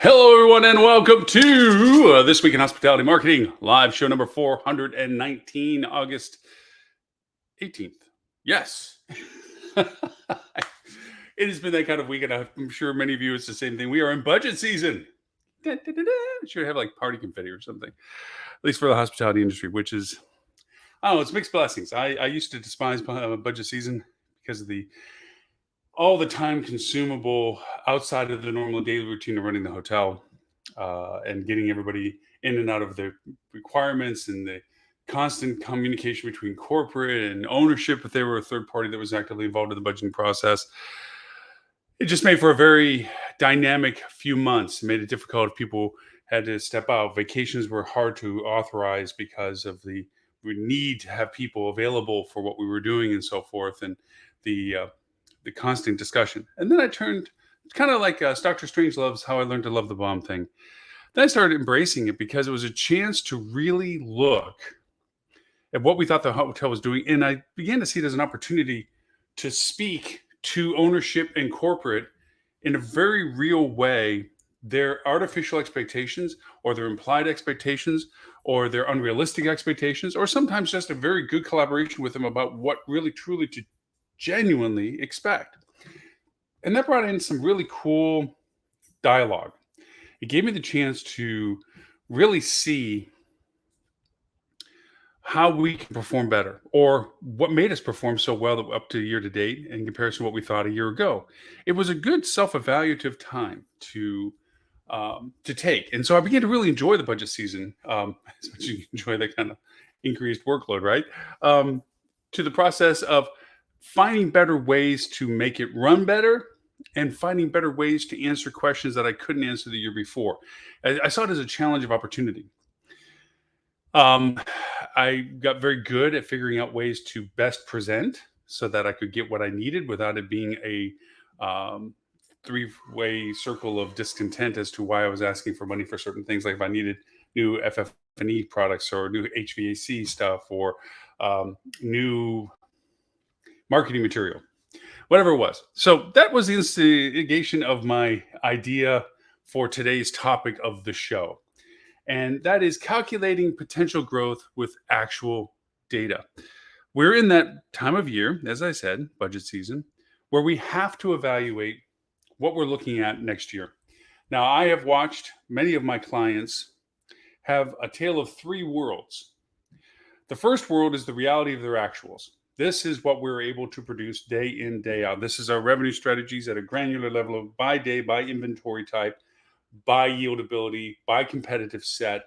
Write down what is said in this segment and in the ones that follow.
Hello, everyone, and welcome to This Week in Hospitality Marketing, live show number 419, August 18th. Yes. It has been that kind of week, and I'm sure many of you, it's the same thing. We are in budget season. Should have like party confetti or something, at least for the hospitality industry, which is, I don't know, it's mixed blessings. I used to despise budget season because of all the time consumable outside of the normal daily routine of running the hotel, and getting everybody in and out of the requirements and the constant communication between corporate and ownership if they were a third party that was actively involved in the budgeting process. It just made for a very dynamic few months. It made it difficult if people had to step out. Vacations were hard to authorize because of we need to have people available for what we were doing and so forth, and the constant discussion. And then I turned kind of like Doctor Strange loves How I Learned to Love the Bomb thing. Then I started embracing it because it was a chance to really look at what we thought the hotel was doing. And I began to see it as an opportunity to speak to ownership and corporate in a very real way their artificial expectations or their implied expectations or their unrealistic expectations, or sometimes just a very good collaboration with them about what really truly to genuinely expect. And that brought in some really cool dialogue. It gave me the chance to really see how we can perform better, or what made us perform so well up to year to date in comparison to what we thought a year ago. It was a good self-evaluative time to take, and so I began to really enjoy the budget season, as much as you enjoy that kind of increased workload, right? To the process of finding better ways to make it run better and finding better ways to answer questions that I couldn't answer the year before. I saw it as a challenge of opportunity. Um, I got very good at figuring out ways to best present so that I could get what I needed without it being a three-way circle of discontent as to why I was asking for money for certain things, like if I needed new FF&E products or new HVAC stuff or new marketing material, whatever it was. So that was the instigation of my idea for today's topic of the show. And that is calculating potential growth with actual data. We're in that time of year, as I said, budget season, where we have to evaluate what we're looking at next year. Now, I have watched many of my clients have a tale of three worlds. The first world is the reality of their actuals. This is what we're able to produce day in, day out. This is our revenue strategies at a granular level of by day, by inventory type, by yieldability, by competitive set.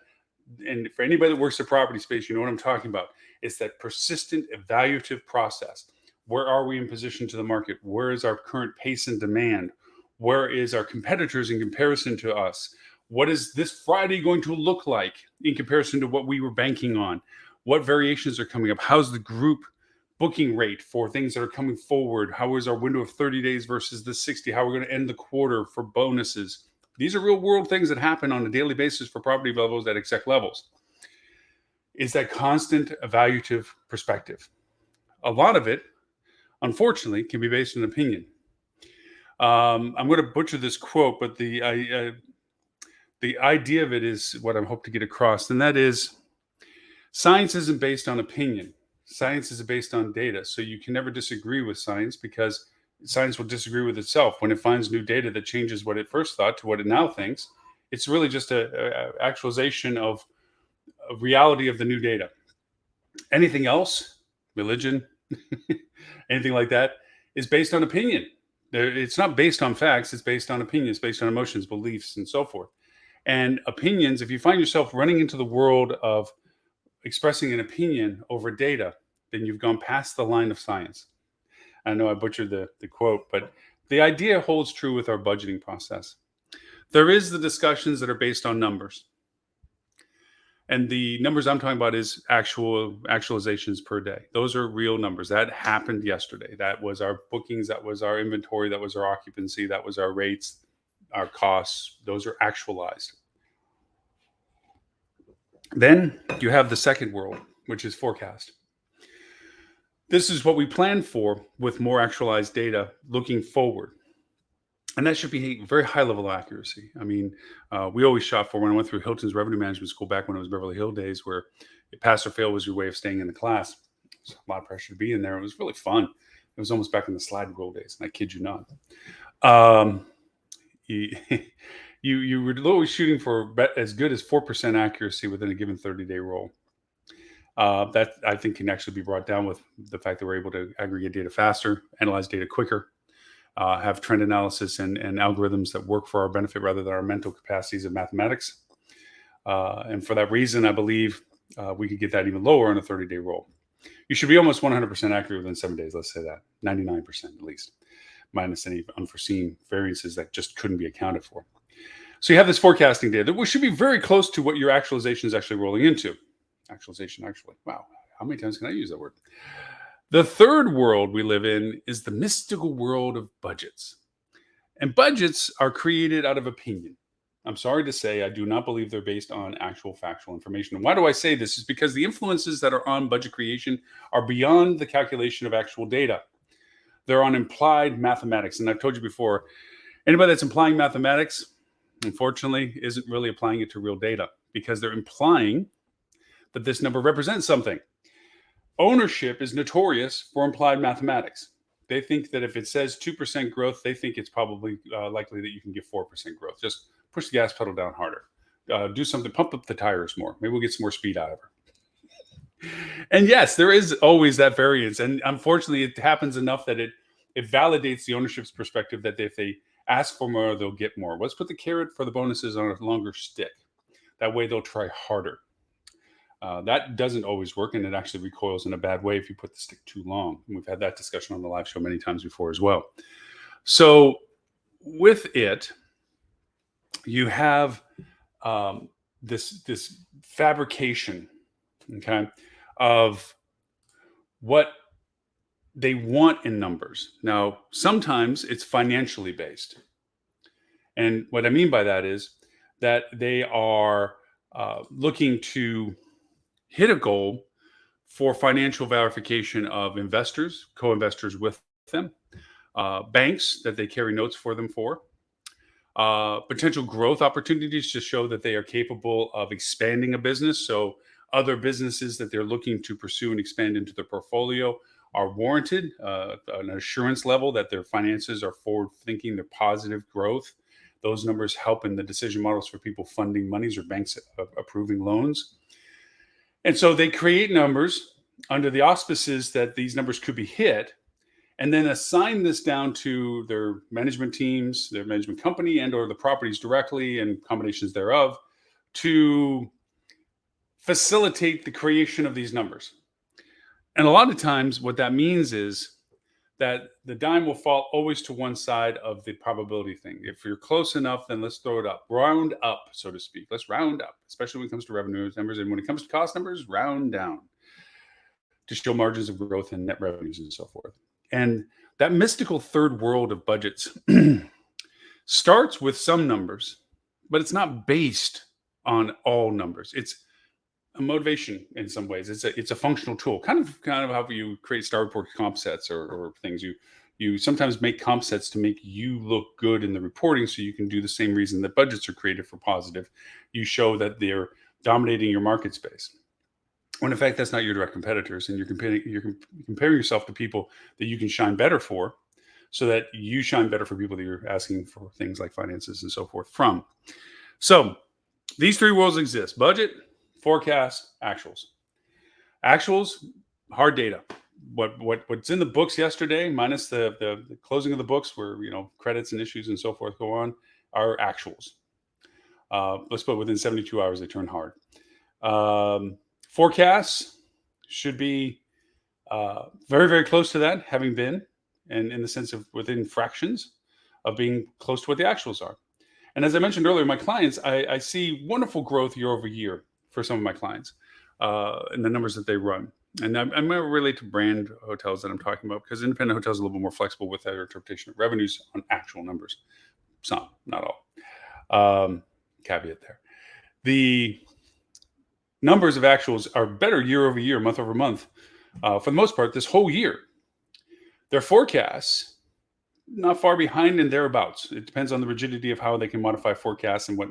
And for anybody that works the property space, you know what I'm talking about. It's that persistent evaluative process. Where are we in position to the market? Where is our current pace and demand? Where is our competitors in comparison to us? What is this Friday going to look like in comparison to what we were banking on? What variations are coming up? How's the group booking rate for things that are coming forward? How is our window of 30 days versus the 60? How we're going to end the quarter for bonuses? These are real world things that happen on a daily basis for property levels at exec levels. Is that constant evaluative perspective. A lot of it, unfortunately, can be based on opinion. I'm going to butcher this quote, but the idea of it is what I hope to get across, and that is science isn't based on opinion. Science is based on data. So you can never disagree with science, because science will disagree with itself when it finds new data that changes what it first thought to what it now thinks. It's really just a actualization of reality of the new data. Anything else, religion, anything like that, is based on opinion. It's not based on facts. It's based on opinions, based on emotions, beliefs, and so forth. And opinions, if you find yourself running into the world of expressing an opinion over data, then you've gone past the line of science. I know I butchered the quote, but the idea holds true with our budgeting process. There is the discussions that are based on numbers. And the numbers I'm talking about is actualizations per day. Those are real numbers. That happened yesterday. That was our bookings. That was our inventory. That was our occupancy. That was our rates, our costs. Those are actualized. Then you have the second world, which is forecast. This is what we plan for with more actualized data looking forward. And that should be a very high level of accuracy. I mean, we always shot for when I went through Hilton's revenue management school back when it was Beverly Hill days, where pass or fail was your way of staying in the class. There's a lot of pressure to be in there. It was really fun. It was almost back in the slide rule days, and I kid you not. Um, you, you were always shooting for as good as 4% accuracy within a given 30-day roll. That I think can actually be brought down with the fact that we're able to aggregate data faster, analyze data quicker, have trend analysis and algorithms that work for our benefit rather than our mental capacities of mathematics. And for that reason, I believe we could get that even lower on a 30-day roll. You should be almost 100% accurate within 7 days. Let's say that 99% at least, minus any unforeseen variances that just couldn't be accounted for. So you have this forecasting data, which should be very close to what your actualization is actually rolling into. Actualization, actually. Wow. How many times can I use that word? The third world we live in is the mystical world of budgets. And budgets are created out of opinion. I'm sorry to say, I do not believe they're based on actual factual information. And why do I say this? Is because the influences that are on budget creation are beyond the calculation of actual data. They're on implied mathematics. And I've told you before, anybody that's implying mathematics, unfortunately, isn't really applying it to real data because they're implying that this number represents something. Ownership is notorious for implied mathematics. They think that if it says 2% growth, they think it's probably likely that you can get 4% growth. Just push the gas pedal down harder. Do something, pump up the tires more. Maybe we'll get some more speed out of her. And yes, there is always that variance. And unfortunately, it happens enough that it validates the ownership's perspective that if they ask for more, they'll get more. Let's put the carrot for the bonuses on a longer stick. That way they'll try harder. That doesn't always work, and it actually recoils in a bad way if you put the stick too long. And we've had that discussion on the live show many times before as well. So with it, you have this fabrication, okay, of what they want in numbers. Now, sometimes it's financially based. And what I mean by that is that they are looking to hit a goal for financial verification of investors, co-investors with them, banks that they carry notes for them for, potential growth opportunities to show that they are capable of expanding a business. So other businesses that they're looking to pursue and expand into their portfolio are warranted, an assurance level that their finances are forward thinking, they're positive growth. Those numbers help in the decision models for people funding monies or banks approving loans. And so they create numbers under the auspices that these numbers could be hit, and then assign this down to their management teams, their management company, and or the properties directly and combinations thereof to facilitate the creation of these numbers. And a lot of times what that means is that the dime will fall always to one side of the probability thing. If you're close enough, then let's throw it up, round up, so to speak. Let's round up, especially when it comes to revenue numbers. And when it comes to cost numbers, round down to show margins of growth and net revenues and so forth. And that mystical third world of budgets starts with some numbers, but it's not based on all numbers. It's a motivation in some ways. It's a functional tool, kind of how you create star report comp sets or things. You sometimes make comp sets to make you look good in the reporting, so you can do the same reason that budgets are created for positive. You show that they're dominating your market space, when in fact that's not your direct competitors, and you're comparing yourself to people that you can shine better for, so that you shine better for people that you're asking for things like finances and so forth from. So these three worlds exist: budget, forecast, actuals. Actuals, hard data. What's in the books yesterday, minus the closing of the books where credits and issues and so forth go on, are actuals. Let's put within 72 hours they turn hard. Forecasts should be very, very close to that, having been, and in the sense of within fractions of being close to what the actuals are. And as I mentioned earlier, my clients, I see wonderful growth year over year for some of my clients in the numbers that they run. And I'm going to relate to brand hotels that I'm talking about, because independent hotels are a little bit more flexible with their interpretation of revenues on actual numbers. Some, not all. Caveat there. The numbers of actuals are better year over year, month over month, for the most part, this whole year. Their forecasts not far behind and thereabouts. It depends on the rigidity of how they can modify forecasts and what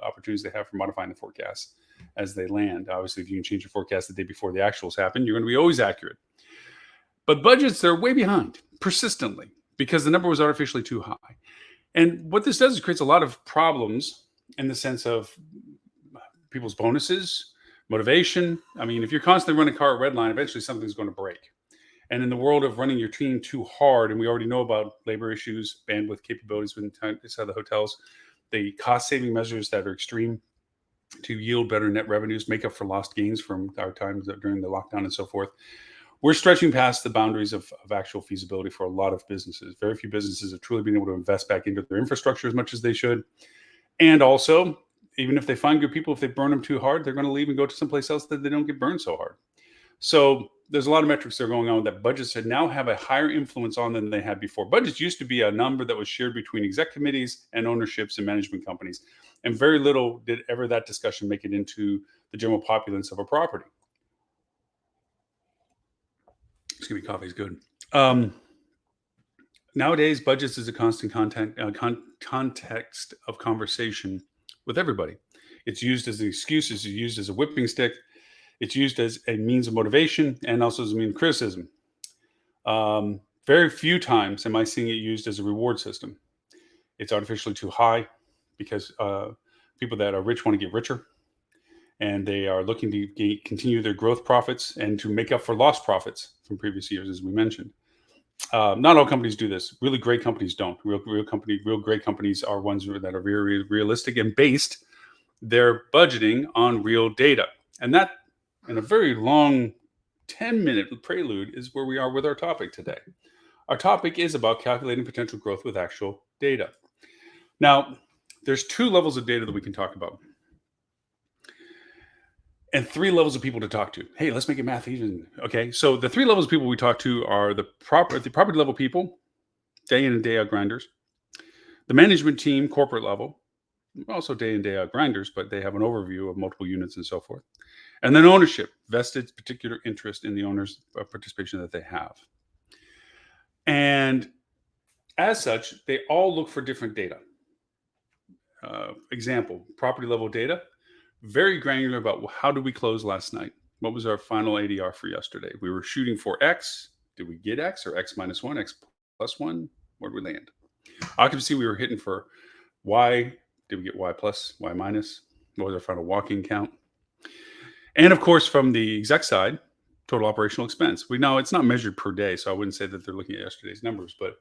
opportunities they have for modifying the forecasts as they land. Obviously, if you can change your forecast the day before the actuals happen, you're going to be always accurate. But budgets, they're way behind persistently because the number was artificially too high. And what this does is creates a lot of problems in the sense of people's bonuses, motivation. I mean, if you're constantly running a car at red line, eventually something's going to break. And in the world of running your team too hard, and we already know about labor issues, bandwidth capabilities inside the hotels, the cost saving measures that are extreme to yield better net revenues, make up for lost gains from our times during the lockdown and so forth. We're stretching past the boundaries of actual feasibility for a lot of businesses. Very few businesses have truly been able to invest back into their infrastructure as much as they should. And also, even if they find good people, if they burn them too hard, they're going to leave and go to someplace else that they don't get burned so hard. So there's a lot of metrics that are going on that budgets now have a higher influence on than they had before. Budgets used to be a number that was shared between exec committees and ownerships and management companies. And very little did ever that discussion make it into the general populace of a property. Excuse me, coffee's good. Nowadays, budgets is a constant context of conversation with everybody. It's used as an excuse, it's used as a whipping stick, it's used as a means of motivation and also as a means of criticism. Very few times am I seeing it used as a reward system. It's artificially too high because people that are rich want to get richer, and they are looking to continue their growth profits and to make up for lost profits from previous years, as we mentioned. Not all companies do this. Really great companies don't. Real great companies are ones that are very realistic and based their budgeting on real data. And that, in a very long 10-minute prelude, is where we are with our topic today. Our topic is about calculating potential growth with actual data. Now, there's two levels of data that we can talk about, and three levels of people to talk to. Hey, let's make it math even. Okay, so the three levels of people we talk to are the property level people, day in and day out grinders, the management team, corporate level, also day in day out grinders, but they have an overview of multiple units and so forth, and then ownership, vested particular interest in the owner's participation that they have. And as such, they all look for different data. Example, property level data, very granular about how did we close last night? What was our final ADR for yesterday? We were shooting for X. Did we get X or X minus 1, X plus 1? Where did we land? Occupancy, we were hitting for Y. Did we get Y plus, Y minus? What was our final walk-in count? And of course, from the exec side, total operational expense. We know it's not measured per day, so I wouldn't say that they're looking at yesterday's numbers, but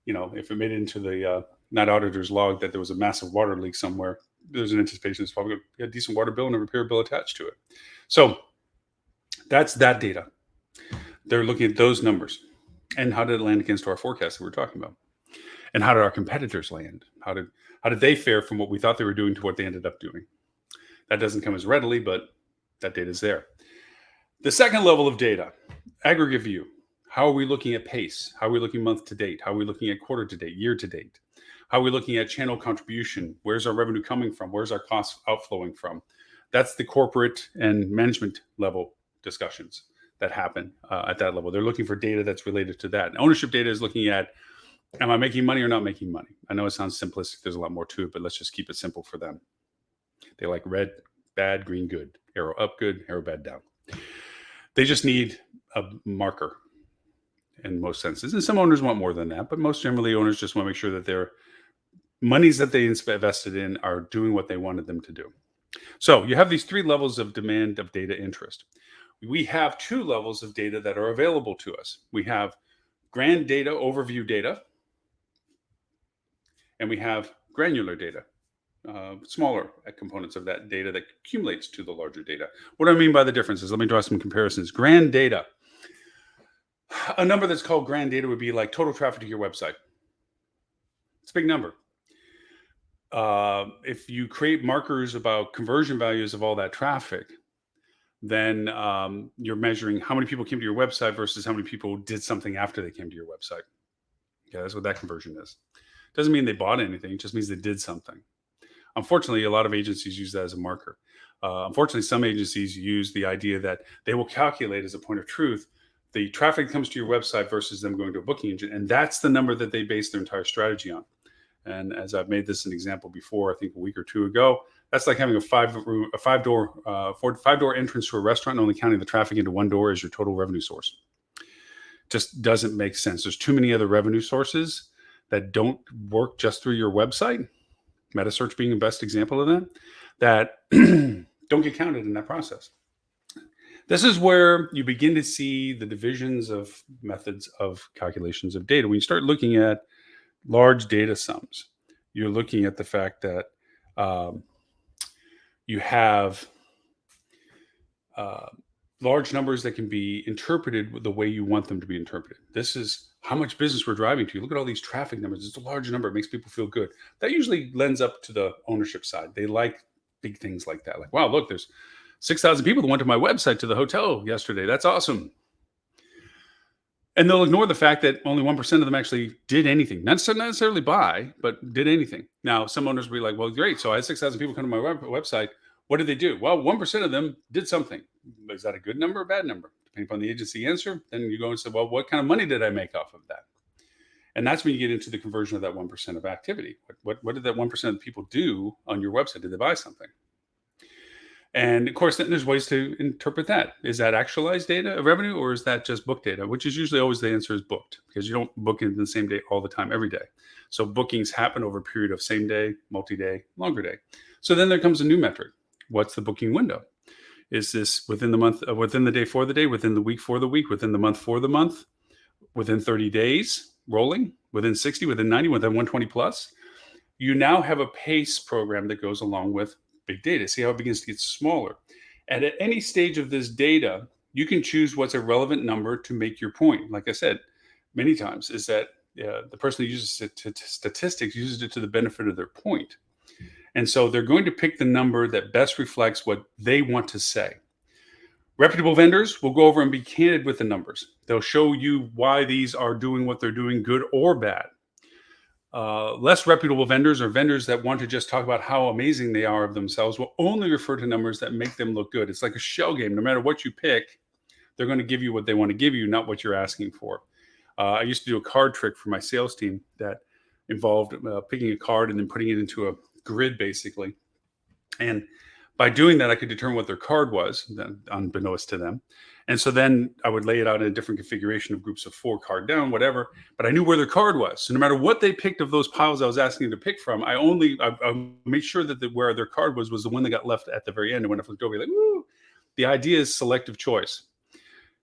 if it made it into the night auditor's log that there was a massive water leak somewhere, there's an anticipation it's probably going to be a decent water bill and a repair bill attached to it. So that's that data. They're looking at those numbers and how did it land against our forecast that we're talking about, and how did our competitors land? How did they fare from what we thought they were doing to what they ended up doing? That doesn't come as readily, but that data is there. The second level of data, aggregate view. How are we looking at pace? How are we looking month to date? How are we looking at quarter to date, year to date? How are we looking at channel contribution? Where's our revenue coming from? Where's our costs outflowing from? That's the corporate and management level discussions that happen at that level. They're looking for data that's related to that. And ownership data is looking at, am I making money or not making money? I know it sounds simplistic. There's a lot more to it, but let's just keep it simple for them. They like red, bad, green, good. Arrow up, good. Arrow bad, down. They just need a marker in most senses. And some owners want more than that, but most generally owners just want to make sure that their monies that they invested in are doing what they wanted them to do. So you have these three levels of demand of data interest. We have two levels of data that are available to us. We have grand data, overview data, and we have granular data, smaller components of that data that accumulates to the larger data. What do I mean by the differences? Let me draw some comparisons. Grand data. A number that's called grand data would be like total traffic to your website. It's a big number. If you create markers about conversion values of all that traffic, then you're measuring how many people came to your website versus how many people did something after they came to your website. Yeah, that's what that conversion is. Doesn't mean they bought anything. It just means they did something. Unfortunately, a lot of agencies use that as a marker. Unfortunately, some agencies use the idea that they will calculate as a point of truth the traffic comes to your website versus them going to a booking engine. And that's the number that they base their entire strategy on. And as I've made this an example before, I think a week or two ago, that's like having a five door entrance to a restaurant and only counting the traffic into one door as your total revenue source. Just doesn't make sense. There's too many other revenue sources that don't work just through your website. Meta search being the best example of that don't get counted in that process. This is where you begin to see the divisions of methods of calculations of data. When you start looking at large data sums, you're looking at the fact that you have large numbers that can be interpreted the way you want them to be interpreted. This is how much business we're driving to. Look at all these traffic numbers. It's a large number. It makes people feel good. That usually lends up to the ownership side. They like big things like that. Like, wow, look, there's 6,000 people that went to my website to the hotel yesterday. That's awesome. And they'll ignore the fact that only 1% of them actually did anything. Not necessarily buy, but did anything. Now, some owners will be like, well, great. So I had 6,000 people come to my website. What did they do? Well, 1% of them did something. Is that a good number or a bad number? Depending upon the agency answer, then you go and say, well, what kind of money did I make off of that? And that's when you get into the conversion of that 1% of activity. What did that 1% of the people do on your website? Did they buy something? And of course, then there's ways to interpret that. Is that actualized data of revenue, or is that just book data? Which is usually always the answer is booked, because you don't book in the same day all the time, every day. So bookings happen over a period of same day, multi-day, longer day. So then there comes a new metric. What's the booking window? Is this within the month, within the day for the day, within the week for the week, within the month for the month, within 30 days rolling, within 60, within 90, within 120 plus? You now have a pace program that goes along with big data. See how it begins to get smaller. And at any stage of this data, you can choose what's a relevant number to make your point. Like I said many times, is that the person who uses statistics uses it to the benefit of their point. And so they're going to pick the number that best reflects what they want to say. Reputable vendors will go over and be candid with the numbers. They'll show you why these are doing what they're doing, good or bad. Less reputable vendors, or vendors that want to just talk about how amazing they are of themselves, will only refer to numbers that make them look good. It's like a shell game. No matter what you pick, they're going to give you what they want to give you, not what you're asking for. I used to do a card trick for my sales team that involved picking a card and then putting it into a grid, basically. And by doing that, I could determine what their card was, unbeknownst to them. And so then I would lay it out in a different configuration of groups of 4, card down, whatever. But I knew where their card was. So no matter what they picked of those piles I was asking them to pick from, I made sure that where their card was the one that got left at the very end. And when I flipped over, like, woo! The idea is selective choice,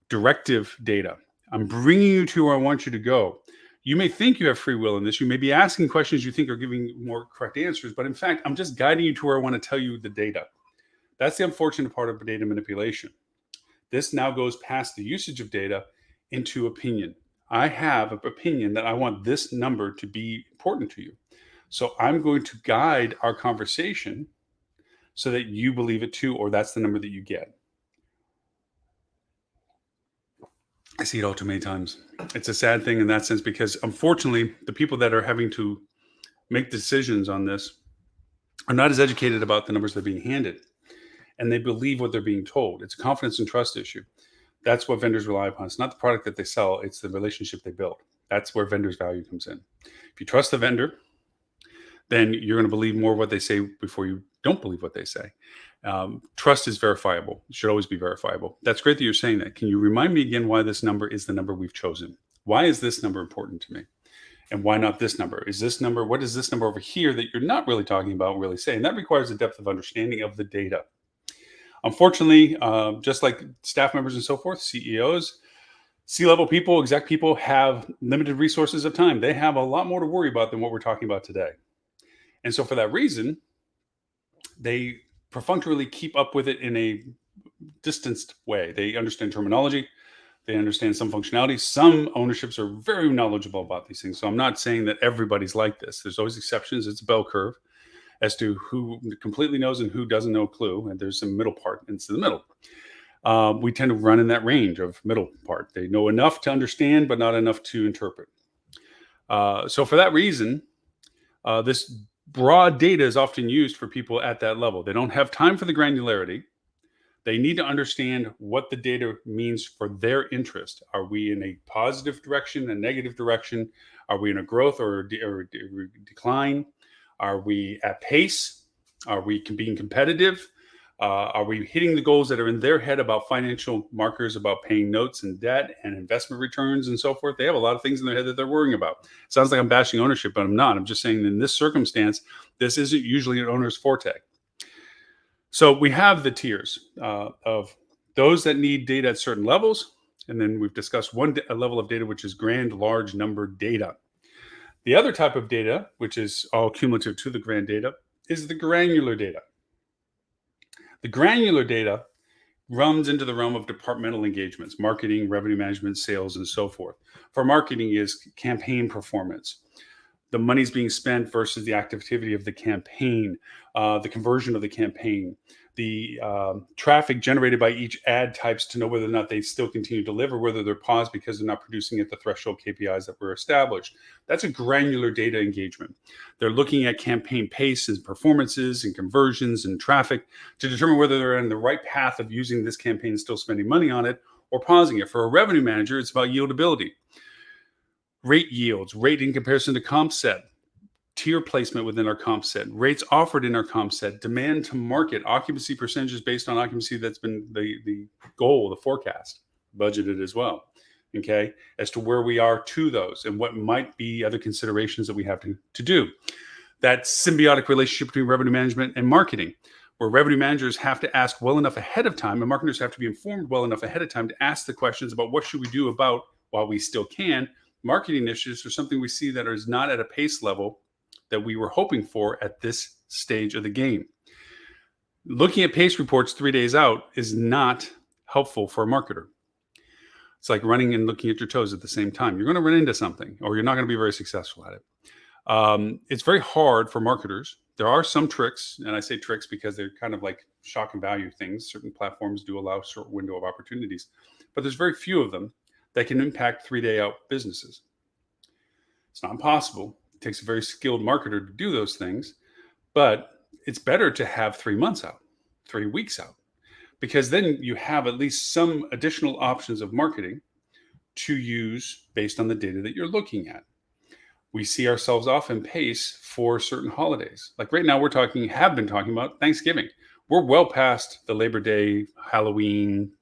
directive data. I'm bringing you to where I want you to go. You may think you have free will in this. You may be asking questions you think are giving more correct answers. But in fact, I'm just guiding you to where I want to tell you the data. That's the unfortunate part of data manipulation. This now goes past the usage of data into opinion. I have an opinion that I want this number to be important to you. So I'm going to guide our conversation so that you believe it too, or that's the number that you get. I see it all too many times. It's a sad thing in that sense, because unfortunately, the people that are having to make decisions on this are not as educated about the numbers they're being handed. And they believe what they're being told. It's a confidence and trust issue. That's what vendors rely upon. It's not the product that they sell, it's the relationship they build. That's where vendors' value comes in. If you trust the vendor, then you're going to believe more of what they say before you don't believe what they say. Trust is verifiable. It should always be verifiable. That's great that you're saying that. Can you remind me again why this number is the number we've chosen? Why is this number important to me? And why not this number? What is this number over here that you're not really talking about, really saying? That requires a depth of understanding of the data. Unfortunately, just like staff members and so forth, CEOs, C-level people, exec people have limited resources of time. They have a lot more to worry about than what we're talking about today. And so for that reason, they perfunctorily keep up with it in a distanced way. They understand terminology. They understand some functionality. Some ownerships are very knowledgeable about these things. So I'm not saying that everybody's like this. There's always exceptions. It's a bell curve as to who completely knows and who doesn't know a clue. And there's some middle part into the middle. We tend to run in that range of middle part. They know enough to understand, but not enough to interpret. So for that reason, this broad data is often used for people at that level. They don't have time for the granularity, They need to understand what the data means for their interest. Are we in a positive direction, a negative direction? Are we in a growth or decline? Are we at pace? Are we being competitive? Are we hitting the goals that are in their head about financial markers, about paying notes and debt and investment returns and so forth? They have a lot of things in their head that they're worrying about. Sounds like I'm bashing ownership, but I'm not. I'm just saying in this circumstance, this isn't usually an owner's forte. So we have the tiers of those that need data at certain levels. And then we've discussed a level of data, which is grand, large number data. The other type of data, which is all cumulative to the grand data, is the granular data. The granular data runs into the realm of departmental engagements, marketing, revenue management, sales, and so forth. For marketing is campaign performance. The money's being spent versus the activity of the campaign, the conversion of the campaign, the traffic generated by each ad types to know whether or not they still continue to deliver, whether they're paused because they're not producing at the threshold KPIs that were established. That's a granular data engagement. They're looking at campaign pace and performances and conversions and traffic to determine whether they're in the right path of using this campaign and still spending money on it or pausing it. For a revenue manager, it's about yieldability. Rate yields, rate in comparison to comp set, tier placement within our comp set, rates offered in our comp set, demand to market, occupancy percentages based on occupancy that's been the goal, the forecast, budgeted as well. Okay, as to where we are to those and what might be other considerations that we have to do. That symbiotic relationship between revenue management and marketing, where revenue managers have to ask well enough ahead of time and marketers have to be informed well enough ahead of time to ask the questions about what should we do about while we still can. Marketing initiatives are something we see that is not at a pace level that we were hoping for at this stage of the game. Looking at pace reports 3 days out is not helpful for a marketer. It's like running and looking at your toes at the same time. You're going to run into something or you're not going to be very successful at it. It's very hard for marketers. There are some tricks, and I say tricks because they're kind of like shock and value things. Certain platforms do allow a short window of opportunities, but there's very few of them that can impact 3-day out businesses. It's not impossible. It takes a very skilled marketer to do those things, but it's better to have 3 months out, 3 weeks out, because then you have at least some additional options of marketing to use based on the data that you're looking at. We see ourselves off in pace for certain holidays. Like right now, have been talking about Thanksgiving. We're well past the Labor Day, Halloween,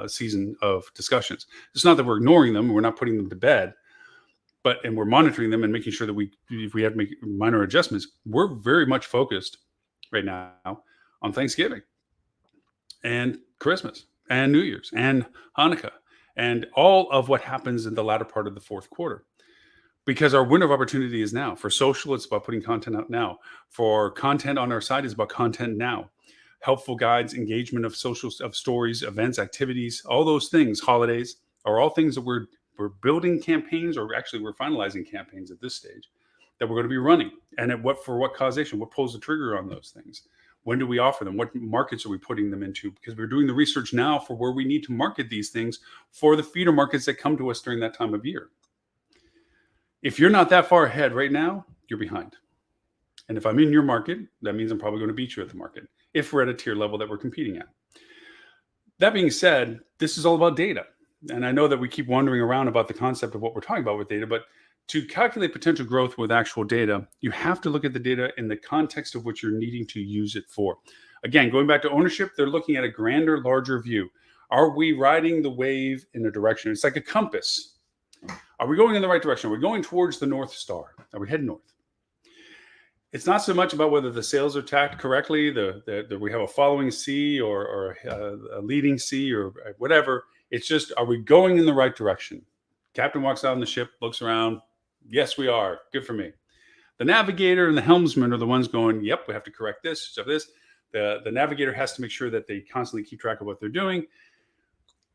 season of discussions. It's not that we're ignoring them, we're not putting them to bed, and we're monitoring them and making sure that if we have to make minor adjustments, we're very much focused right now on Thanksgiving and Christmas and New Year's and Hanukkah and all of what happens in the latter part of the fourth quarter. Because our window of opportunity is now. For social, it's about putting content out now. For content on our site, it's about content now. Helpful guides, engagement of stories, events, activities, all those things, holidays, are all things that we're building campaigns, or actually we're finalizing campaigns at this stage that we're going to be running. And for what causation? What pulls the trigger on those things? When do we offer them? What markets are we putting them into? Because we're doing the research now for where we need to market these things for the feeder markets that come to us during that time of year. If you're not that far ahead right now, you're behind. And if I'm in your market, that means I'm probably going to beat you at the market if we're at a tier level that we're competing at. That being said, this is all about data. And I know that we keep wandering around about the concept of what we're talking about with data, but to calculate potential growth with actual data, you have to look at the data in the context of what you're needing to use it for. Again, going back to ownership, they're looking at a grander, larger view. Are we riding the wave in a direction? It's like a compass. Are we going in the right direction? Are we going towards the North Star? Are we heading north? It's not so much about whether the sails are tacked correctly, that we have a following sea or a leading sea or whatever. It's just, are we going in the right direction? Captain walks out on the ship, looks around. Yes, we are. Good for me. The navigator and the helmsman are the ones going, yep, we have to correct this, stuff this. The navigator has to make sure that they constantly keep track of what they're doing.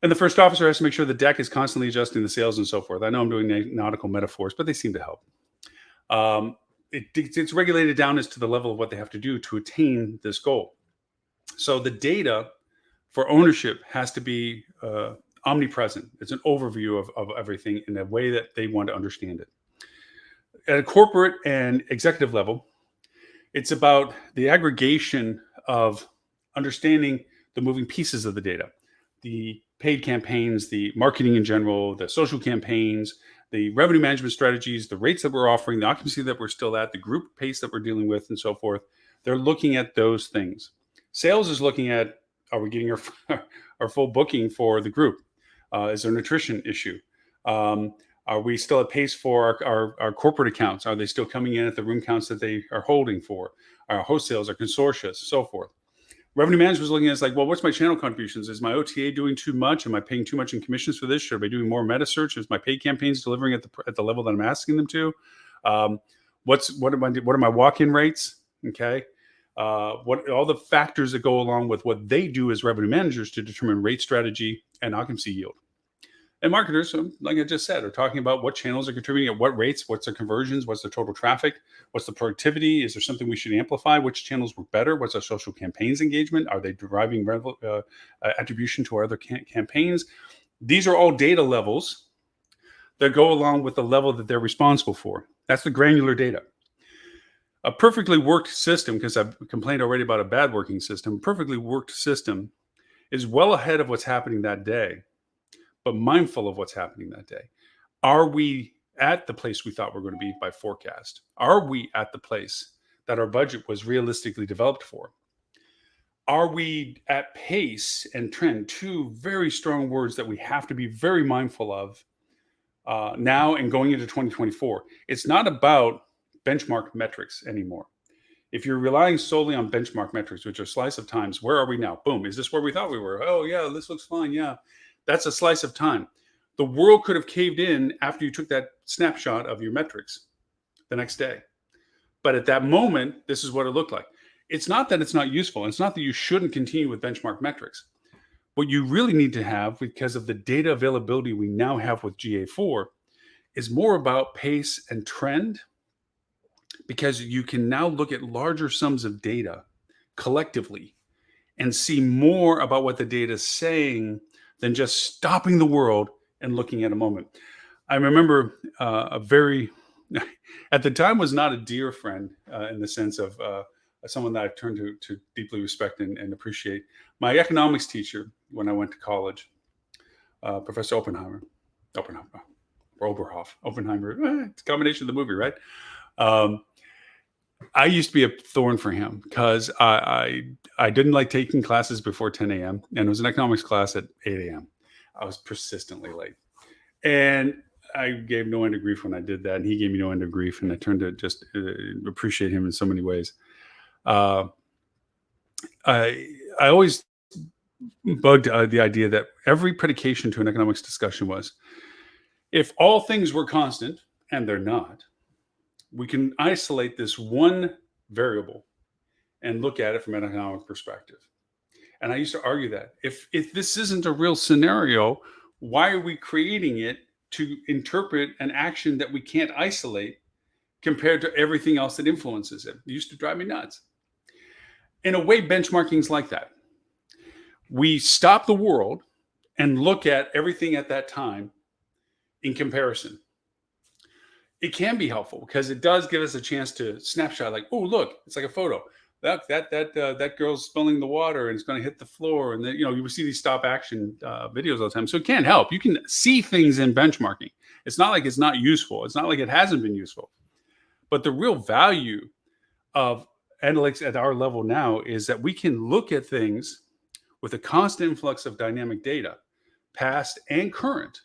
And the first officer has to make sure the deck is constantly adjusting the sails and so forth. I know I'm doing nautical metaphors, but they seem to help. It's regulated down as to the level of what they have to do to attain this goal. So the data for ownership has to be omnipresent. It's an overview of everything in a way that they want to understand it. At a corporate and executive level, it's about the aggregation of understanding the moving pieces of the data, the paid campaigns, the marketing in general, the social campaigns, the revenue management strategies, the rates that we're offering, the occupancy that we're still at, the group pace that we're dealing with, and so forth. They're looking at those things. Sales is looking at, are we getting our full booking for the group? Is there an attrition issue? Are we still at pace for our corporate accounts? Are they still coming in at the room counts that they are holding for? Our wholesales, our consortia, so forth. Revenue management is looking at it's like, well, what's my channel contributions? Is my OTA doing too much? Am I paying too much in commissions for this? Should I be doing more meta search? Is my paid campaigns delivering at the level that I'm asking them to? What are my walk-in rates? Okay. What all the factors that go along with what they do as revenue managers to determine rate strategy and occupancy yield. And marketers, like I just said, are talking about what channels are contributing at what rates, what's their conversions, what's the total traffic, what's the productivity, is there something we should amplify, which channels work better, what's our social campaigns engagement, are they deriving attribution to our other campaigns? These are all data levels that go along with the level that they're responsible for. That's the granular data. A perfectly worked system, because I've complained already about a bad working system, perfectly worked system is well ahead of what's happening that day, but mindful of what's happening that day. Are we at the place we thought we were going to be by forecast? Are we at the place that our budget was realistically developed for? Are we at pace and trend? Two very strong words that we have to be very mindful of now and going into 2024. It's not about benchmark metrics anymore. If you're relying solely on benchmark metrics, which are slice of times, where are we now? Boom. Is this where we thought we were? Oh, yeah, this looks fine. Yeah. That's a slice of time. The world could have caved in after you took that snapshot of your metrics the next day. But at that moment, this is what it looked like. It's not that it's not useful. It's not that you shouldn't continue with benchmark metrics. What you really need to have, because of the data availability we now have with GA4, is more about pace and trend, because you can now look at larger sums of data collectively and see more about what the data is saying than just stopping the world and looking at a moment. I remember at the time was not a dear friend in the sense of someone that I've turned to deeply respect and appreciate. My economics teacher when I went to college, Professor Oppenheimer, it's a combination of the movie, right? I used to be a thorn for him because I didn't like taking classes before 10 a.m. and it was an economics class at 8 a.m. I was persistently late. And I gave no end of grief when I did that. And he gave me no end of grief. And I turned to just appreciate him in so many ways. I always bugged the idea that every predication to an economics discussion was, if all things were constant, and they're not, we can isolate this one variable and look at it from an economic perspective. And I used to argue that if this isn't a real scenario, why are we creating it to interpret an action that we can't isolate compared to everything else that influences it? It used to drive me nuts. In a way, benchmarking is like that. We stop the world and look at everything at that time in comparison. It can be helpful because it does give us a chance to snapshot, like, oh, look, it's like a photo. That girl's spilling the water and it's going to hit the floor, and then you see these stop action videos all the time. So it can help. You can see things in benchmarking. It's not like it's not useful. It's not like it hasn't been useful. But the real value of analytics at our level now is that we can look at things with a constant influx of dynamic data, past and current,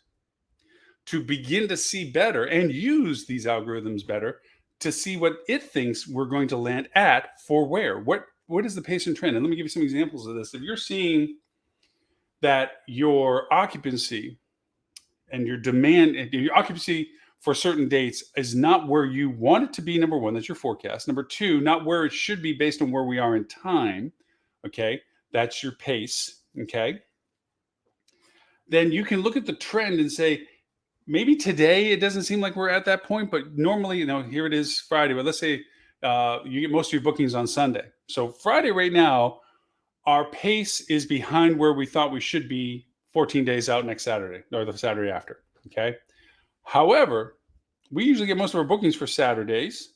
to begin to see better and use these algorithms better to see what it thinks we're going to land at for where. What is the pace and trend? And let me give you some examples of this. If you're seeing that your occupancy and your demand and your occupancy for certain dates is not where you want it to be, number one, that's your forecast. Number two, not where it should be based on where we are in time, okay? That's your pace, okay? Then you can look at the trend and say, maybe today it doesn't seem like we're at that point, but normally, here it is Friday, but let's say you get most of your bookings on Sunday. So Friday right now, our pace is behind where we thought we should be 14 days out next Saturday or the Saturday after, okay? However, we usually get most of our bookings for Saturdays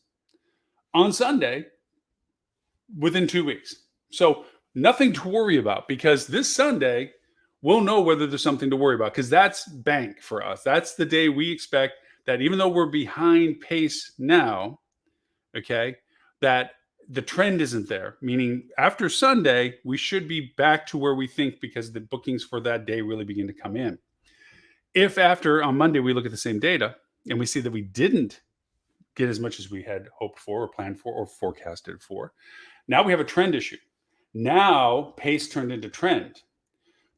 on Sunday within 2 weeks. So Nothing to worry about, because this Sunday we'll know whether there's something to worry about, because that's bank for us. That's the day we expect that, even though we're behind pace now, okay, that the trend isn't there. Meaning after Sunday, we should be back to where we think, because the bookings for that day really begin to come in. If after on Monday we look at the same data and we see that we didn't get as much as we had hoped for or planned for or forecasted for, now we have a trend issue. Now pace turned into trend.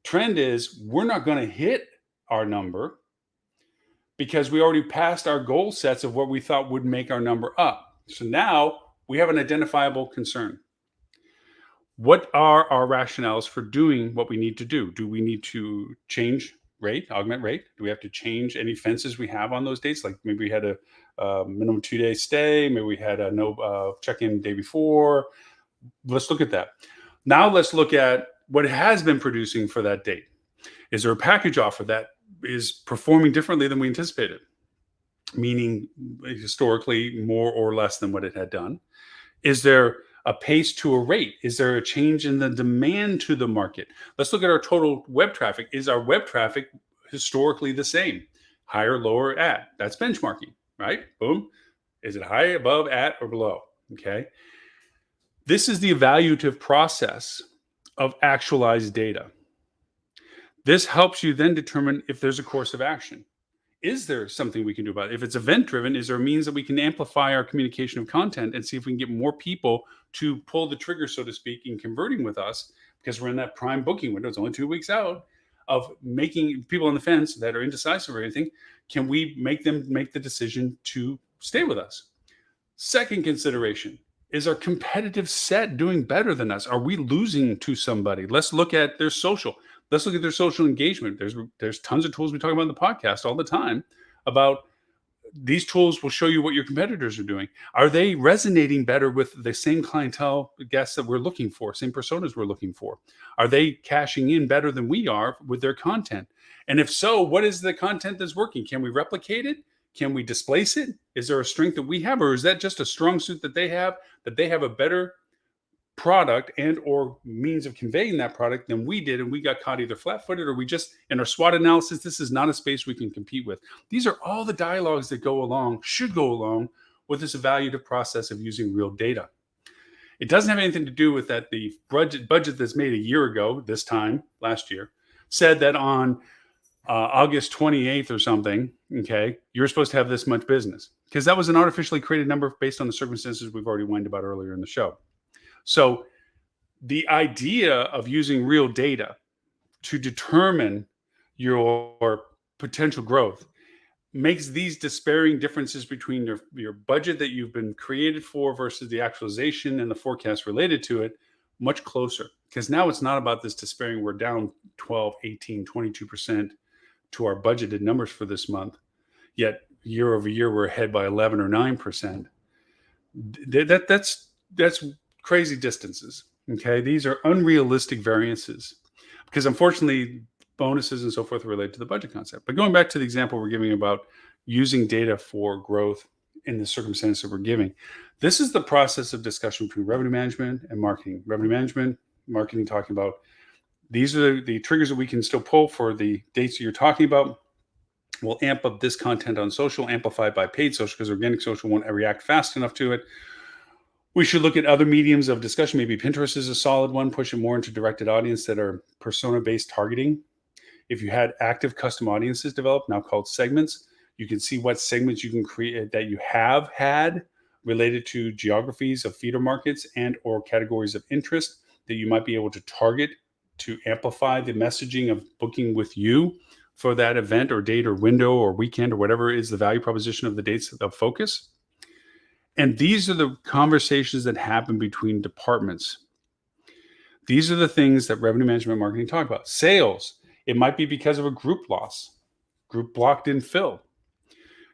Trend is we're not going to hit our number because we already passed our goal sets of what we thought would make our number up. So now we have an identifiable concern. What are our rationales for doing what we need to do? Do we need to change rate, augment rate? Do we have to change any fences we have on those dates? Like maybe we had a minimum 2-day stay, maybe we had a no check-in day before. Let's look at that. Now let's look at what it has been producing for that date. Is there a package offer that is performing differently than we anticipated? Meaning historically more or less than what it had done? Is there a pace to a rate? Is there a change in the demand to the market? Let's look at our total web traffic. Is our web traffic historically the same? Higher, lower, at? That's benchmarking, right? Boom. Is it high, above, at, or below? Okay. This is the evaluative process of actualized data. This helps you then determine if there's a course of action. Is there something we can do about it? If it's event driven, is there a means that we can amplify our communication of content and see if we can get more people to pull the trigger, so to speak, in converting with us, because we're in that prime booking window. It's only 2 weeks out of making people on the fence that are indecisive or anything. Can we make them make the decision to stay with us? Second consideration, is our competitive set doing better than us? Are we losing to somebody? Let's look at their social. Let's look at their social engagement. There's tons of tools we talk about in the podcast all the time about these tools will show you what your competitors are doing. Are they resonating better with the same clientele guests that we're looking for, same personas we're looking for? Are they cashing in better than we are with their content? And if so, what is the content that's working? Can we replicate it? Can we displace it? Is there a strength that we have, or is that just a strong suit that they have a better product and or means of conveying that product than we did, and we got caught either flat-footed, or we just, in our SWOT analysis, this is not a space we can compete with? These are all the dialogues that should go along with this evaluative process of using real data. It doesn't have anything to do with that the budget that's made a year ago, this time last year, said that on August 28th or something, okay, you're supposed to have this much business, because that was an artificially created number based on the circumstances we've already whined about earlier in the show. So the idea of using real data to determine your potential growth makes these despairing differences between your budget that you've been created for versus the actualization and the forecast related to it much closer. Because now it's not about this despairing, we're down 12, 18, 22% to our budgeted numbers for this month, yet year over year we're ahead by 11 or 9%. That's crazy distances. Okay, these are unrealistic variances, because unfortunately bonuses and so forth are related to the budget concept. But going back to the example we're giving about using data for growth in the circumstances that we're giving, this is the process of discussion between revenue management and marketing. Revenue management, marketing, talking about these are the triggers that we can still pull for the dates that you're talking about. We'll amp up this content on social, amplify it by paid social, because organic social won't react fast enough to it. We should look at other mediums of discussion. Maybe Pinterest is a solid one, push it more into directed audience that are persona-based targeting. If you had active custom audiences developed, now called segments, you can see what segments you can create that you have had related to geographies of feeder markets and or categories of interest that you might be able to target to amplify the messaging of booking with you for that event or date or window or weekend or whatever is the value proposition of the dates of focus. And these are the conversations that happen between departments. These are the things that revenue management and marketing talk about. Sales, it might be because of a group loss. Group block didn't fill.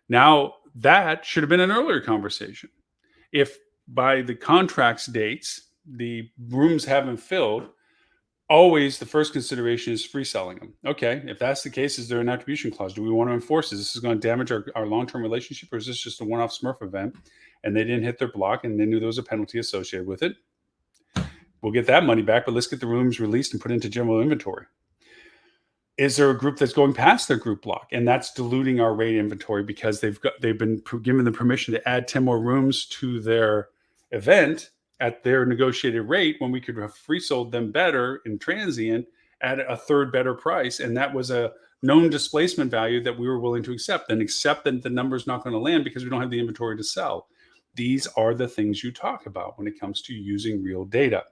Now, that should have been an earlier conversation. If by the contract's dates, the rooms haven't filled, always the first consideration is free selling them. Okay, if that's the case, is there an attribution clause? Do we want to enforce this? This is going to damage our long-term relationship, or is this just a one-off Smurf event and they didn't hit their block and they knew there was a penalty associated with it? We'll get that money back, but let's get the rooms released and put into general inventory. Is there a group that's going past their group block, and that's diluting our rate inventory because they've been given the permission to add 10 more rooms to their event at their negotiated rate when we could have free sold them better in transient at a third better price, and that was a known displacement value that we were willing to accept, and accept that the number's not going to land because we don't have the inventory to sell. These are the things you talk about when it comes to using real data.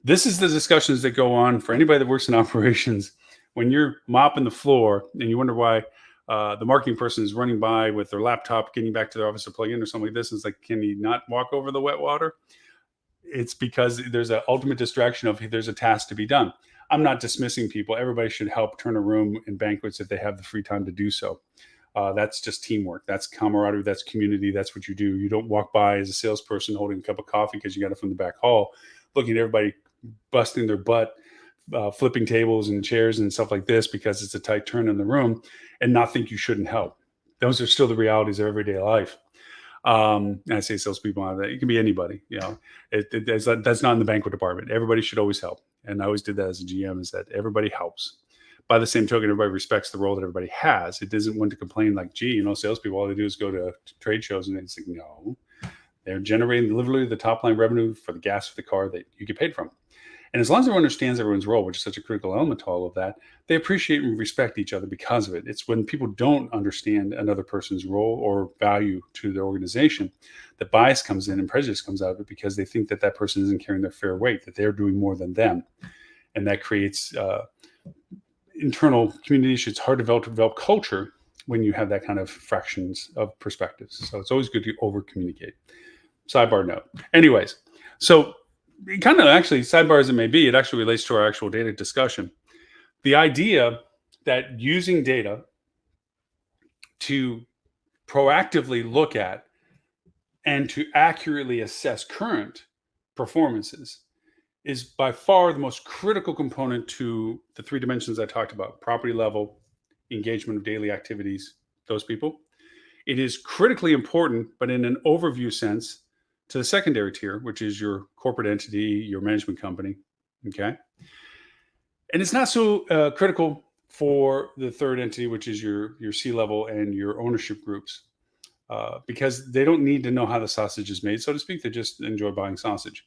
This is the discussions that go on for anybody that works in operations. When you're mopping the floor and you wonder why the marketing person is running by with their laptop, getting back to their office to plug in or something like this, it's like, can he not walk over the wet water? It's because there's an ultimate distraction of there's a task to be done. I'm not dismissing people. Everybody should help turn a room in banquets if they have the free time to do so. That's just teamwork. That's camaraderie. That's community. That's what you do. You don't walk by as a salesperson holding a cup of coffee because you got it from the back hall, looking at everybody busting their butt, flipping tables and chairs and stuff like this because it's a tight turn in the room, and not think you shouldn't help. Those are still the realities of everyday life. And I say salespeople on that. It can be anybody. That's not in the banquet department. Everybody should always help. And I always did that as a GM, is that everybody helps. By the same token, everybody respects the role that everybody has. It doesn't want to complain like, gee, salespeople, all they do is go to trade shows, and it's like, no, they're generating literally the top line revenue for the gas for the car that you get paid from. And as long as everyone understands everyone's role, which is such a critical element to all of that, they appreciate and respect each other because of it. It's when people don't understand another person's role or value to the organization that bias comes in and prejudice comes out of it, because they think that that person isn't carrying their fair weight, that they're doing more than them. And that creates internal community issues. It's hard to develop culture when you have that kind of fractions of perspectives. So it's always good to over communicate. Sidebar note. Anyways, so kind of actually, sidebar as it may be, it actually relates to our actual data discussion. The idea that using data to proactively look at and to accurately assess current performances is by far the most critical component to the three dimensions I talked about: property level, engagement of daily activities, those people. It is critically important, but in an overview sense, to the secondary tier, which is your corporate entity, your management company. Okay. And it's not so critical for the third entity, which is your C-level and your ownership groups, because they don't need to know how the sausage is made, so to speak. They just enjoy buying sausage.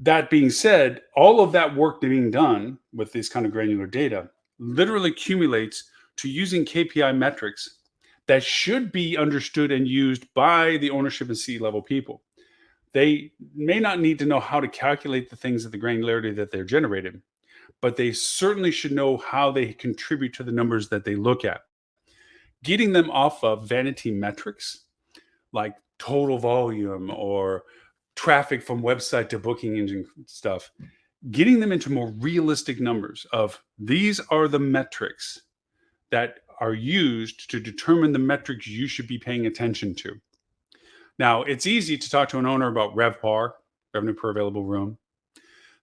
That being said, all of that work being done with this kind of granular data literally accumulates to using KPI metrics that should be understood and used by the ownership and C-level people. They may not need to know how to calculate the things at the granularity that they're generated, but they certainly should know how they contribute to the numbers that they look at. Getting them off of vanity metrics like total volume or traffic from website to booking engine stuff, getting them into more realistic numbers of these are the metrics that are used to determine the metrics you should be paying attention to. Now, it's easy to talk to an owner about RevPAR, revenue per available room.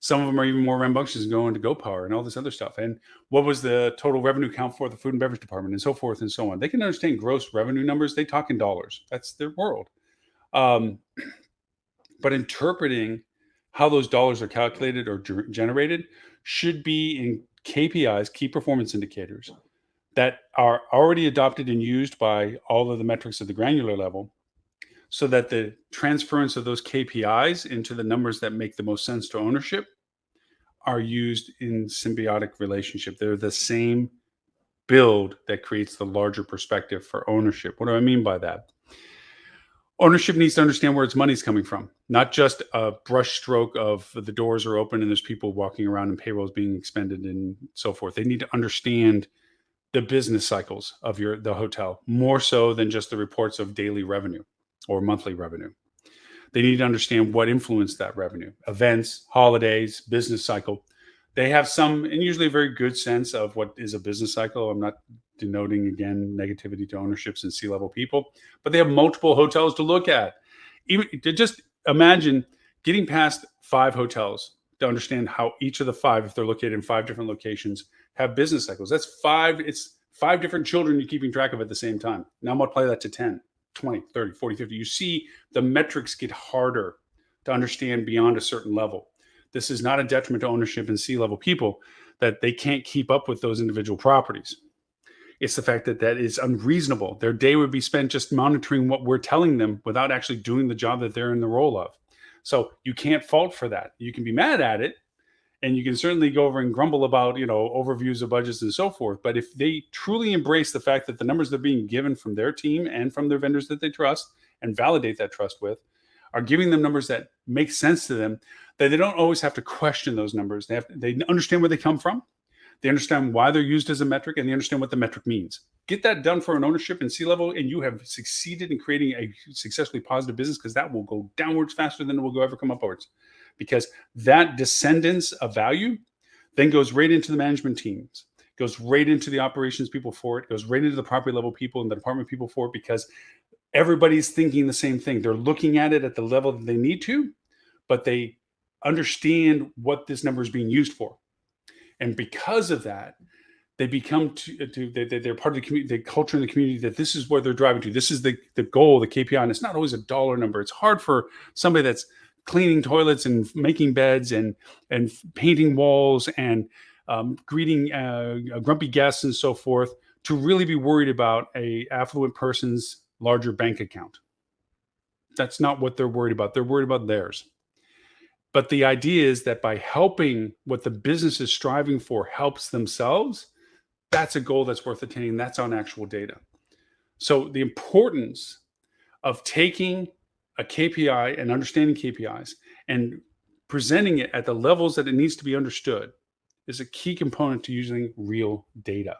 Some of them are even more rambunctious and going to GoPAR and all this other stuff. And what was the total revenue count for the food and beverage department, and so forth and so on. They can understand gross revenue numbers. They talk in dollars. That's their world. But interpreting how those dollars are calculated or generated should be in KPIs, key performance indicators, that are already adopted and used by all of the metrics at the granular level, so that the transference of those KPIs into the numbers that make the most sense to ownership are used in symbiotic relationship. They're the same build that creates the larger perspective for ownership. What do I mean by that? Ownership needs to understand where its money's coming from, not just a brush stroke of the doors are open and there's people walking around and payrolls being expended and so forth. They need to understand the business cycles of the hotel, more so than just the reports of daily revenue or monthly revenue. They need to understand what influenced that revenue: events, holidays, business cycle. They have some, and usually a very good sense of what is a business cycle. I'm not denoting, again, negativity to ownerships and C-level people, but they have multiple hotels to look at. Even to just imagine getting past 5 hotels to understand how each of the 5, if they're located in 5 different locations, have business cycles. That's 5. It's 5 different children you're keeping track of at the same time. Now multiply that to 10. 20, 30, 40, 50. You see the metrics get harder to understand beyond a certain level. This is not a detriment to ownership and C-level people that they can't keep up with those individual properties. It's the fact that that is unreasonable. Their day would be spent just monitoring what we're telling them without actually doing the job that they're in the role of. So you can't fault for that. You can be mad at it, and you can certainly go over and grumble about, overviews of budgets and so forth. But if they truly embrace the fact that the numbers they're being given from their team and from their vendors that they trust and validate that trust with are giving them numbers that make sense to them, that they don't always have to question those numbers. They understand where they come from. They understand why they're used as a metric, and they understand what the metric means. Get that done for an ownership and C-level, and you have succeeded in creating a successfully positive business, because that will go downwards faster than it will ever come upwards. Because that descendance of value then goes right into the management teams, goes right into the operations people for it, goes right into the property level people and the department people for it, because everybody's thinking the same thing. They're looking at it at the level that they need to, but they understand what this number is being used for. And because of that, they become they're part of the community, the culture in the community, that this is where they're driving to. This is the goal, the KPI. And it's not always a dollar number. It's hard for somebody that's cleaning toilets and making beds and painting walls and greeting grumpy guests and so forth to really be worried about a affluent person's larger bank account. That's not what they're worried about. They're worried about theirs. But the idea is that by helping what the business is striving for helps themselves, that's a goal that's worth attaining. That's on actual data. So the importance of taking a KPI and understanding KPIs and presenting it at the levels that it needs to be understood is a key component to using real data,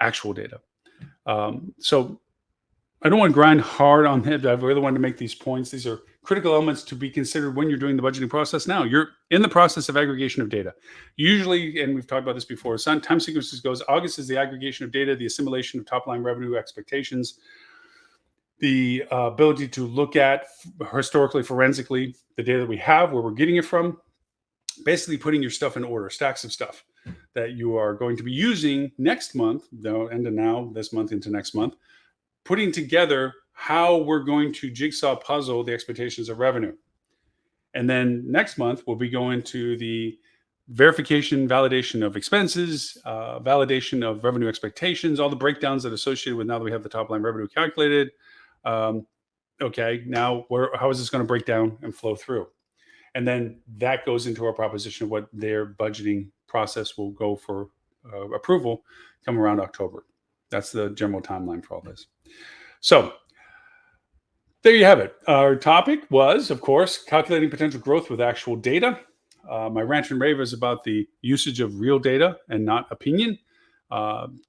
actual data. So I don't want to grind hard on it. I really wanted to make these points. These are critical elements to be considered when you're doing the budgeting process. Now, you're in the process of aggregation of data. Usually, and we've talked about this before, time sequences goes, August is the aggregation of data, the assimilation of top-line revenue expectations, the ability to look at historically, forensically, the data that we have, where we're getting it from, basically putting your stuff in order, stacks of stuff that you are going to be using next month, end of now, this month into next month, putting together how we're going to jigsaw puzzle the expectations of revenue. And then next month, we'll be going to the verification, validation of expenses, validation of revenue expectations, all the breakdowns that are associated with now that we have the top line revenue calculated. Okay, now how is this going to break down and flow through? And then that goes into our proposition of what their budgeting process will go for approval come around October. That's the general timeline for all this. So there you have it. Our topic was, of course, calculating potential growth with actual data. My rant and rave is about the usage of real data and not opinion.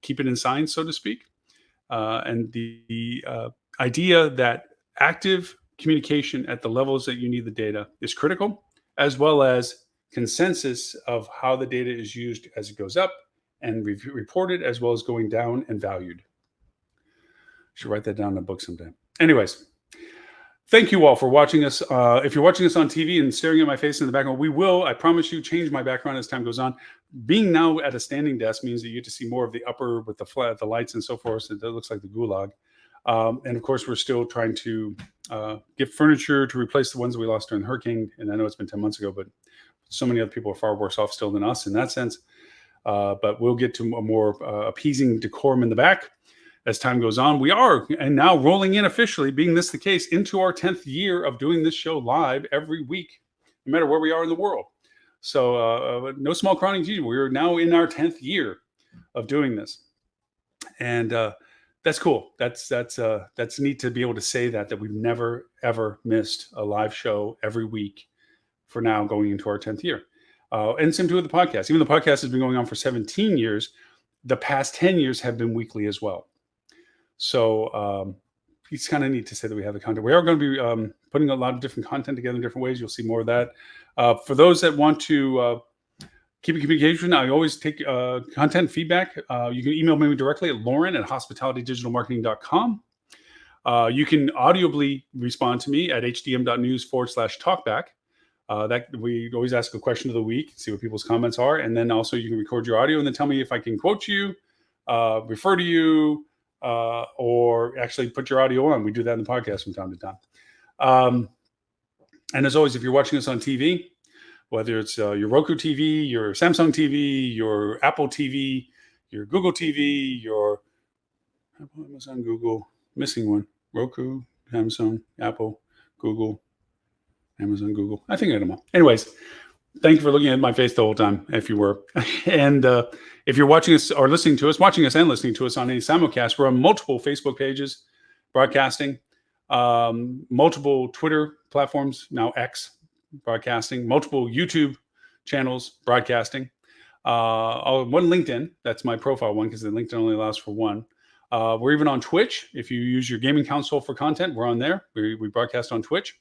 Keep it in science, so to speak. And the idea that active communication at the levels that you need the data is critical, as well as consensus of how the data is used as it goes up and reported, as well as going down and valued. Should write that down in a book someday. Anyways, thank you all for watching us. If you're watching us on TV and staring at my face in the background, we will, I promise you, change my background as time goes on. Being now at a standing desk means that you get to see more of the upper with the lights and so forth. So that looks like the gulag. And of course, we're still trying to get furniture to replace the ones that we lost during the hurricane. And I know it's been 10 months ago, but so many other people are far worse off still than us in that sense. But we'll get to a more appeasing decorum in the back as time goes on. We are, and now rolling in officially, being this the case, into our 10th year of doing this show live every week, no matter where we are in the world. So no small crowning achievement. We're now in our 10th year of doing this. And that's cool. That's neat to be able to say that we've never, ever missed a live show every week for now going into our 10th year. And same too with the podcast. Even the podcast has been going on for 17 years. The past 10 years have been weekly as well. So it's kind of neat to say that we have the content. We are going to be putting a lot of different content together in different ways. You'll see more of that. For those that want to keep in communication, I always take content feedback. You can email me directly at Loren@hospitalitydigitalmarketing.com. You can audibly respond to me at hdm.news/talkback. That we always ask a question of the week, see what people's comments are. And then also you can record your audio and then tell me if I can quote you, refer to you, or actually put your audio on. We do that in the podcast from time to time. And as always, if you're watching us on TV, whether it's your Roku TV, your Samsung TV, your Apple TV, your Google TV, your Apple, Amazon, Google, missing one, Roku, Samsung, Apple, Google, Amazon, Google. I think I had them all. Anyways, thank you for looking at my face the whole time, if you were. And if you're watching us or listening to us, watching us and listening to us on any simulcast, we're on multiple Facebook pages, broadcasting, multiple Twitter platforms, now X, broadcasting, multiple YouTube channels, broadcasting, one LinkedIn. That's my profile one because the LinkedIn only allows for one. We're even on Twitch. If you use your gaming console for content, we're on there. We broadcast on Twitch.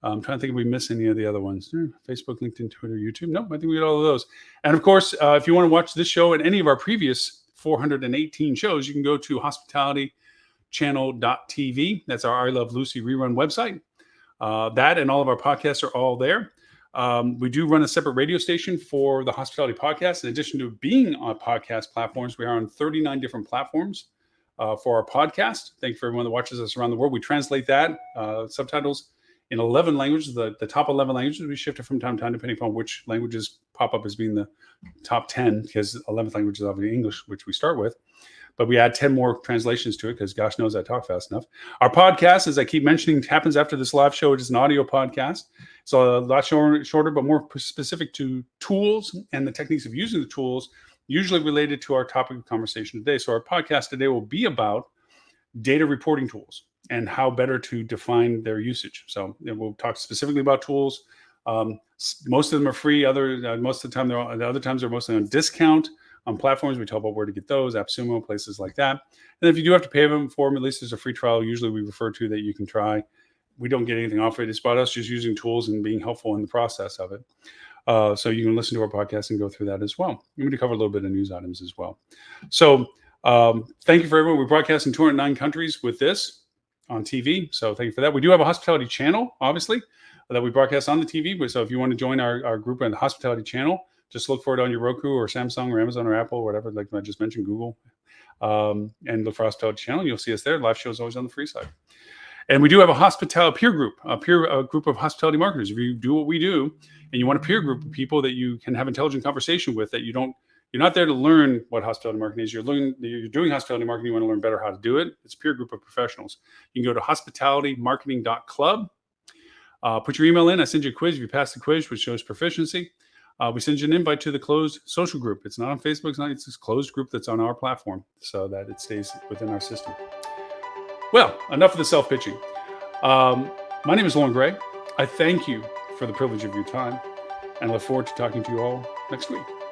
I'm trying to think if we miss any of the other ones. Facebook, LinkedIn, Twitter, YouTube. No, I think we got all of those. And of course, if you want to watch this show and any of our previous 418 shows, you can go to hospitalitychannel.tv. That's our I Love Lucy rerun website. That and all of our podcasts are all there. We do run a separate radio station for the Hospitality Podcast. In addition to being on podcast platforms, we are on 39 different platforms for our podcast. Thank you for everyone that watches us around the world. We translate that, subtitles, in 11 languages, the top 11 languages. We shift it from time to time depending upon which languages pop up as being the top 10, because 11th language is obviously English, which we start with. But we add 10 more translations to it because gosh knows I talk fast enough. Our podcast, as I keep mentioning, happens after this live show. It is an audio podcast. So a lot shorter, but more specific to tools and the techniques of using the tools, usually related to our topic of conversation today. So our podcast today will be about data reporting tools and how better to define their usage. So we'll talk specifically about tools. Most of them are free. Most of the time, other times they're mostly on discount on platforms. We talk about where to get those, AppSumo, places like that. And if you do have to pay them for them, at least there's a free trial. Usually we refer to that you can try. We don't get anything off it. It's about us just using tools and being helpful in the process of it. So you can listen to our podcast and go through that as well. I'm going to cover a little bit of news items as well. So thank you for everyone. We broadcast in 209 countries with this on TV. So thank you for that. We do have a hospitality channel, obviously, that we broadcast on the TV. So if you want to join our group on the hospitality channel, just look for it on your Roku or Samsung or Amazon or Apple or whatever, like I just mentioned, Google, and look for hospitality channel. You'll see us there. Live show is always on the free side. And we do have a hospitality peer group, a group of hospitality marketers. If you do what we do and you want a peer group of people that you can have intelligent conversation with, that you're not there to learn what hospitality marketing is. You're doing hospitality marketing. You want to learn better how to do it. It's a peer group of professionals. You can go to hospitalitymarketing.club. Put your email in. I send you a quiz. If you pass the quiz, which shows proficiency, we send you an invite to the closed social group. It's not on Facebook. It's this closed group that's on our platform so that it stays within our system. Well, enough of the self-pitching. My name is Loren Gray. I thank you for the privilege of your time and look forward to talking to you all next week.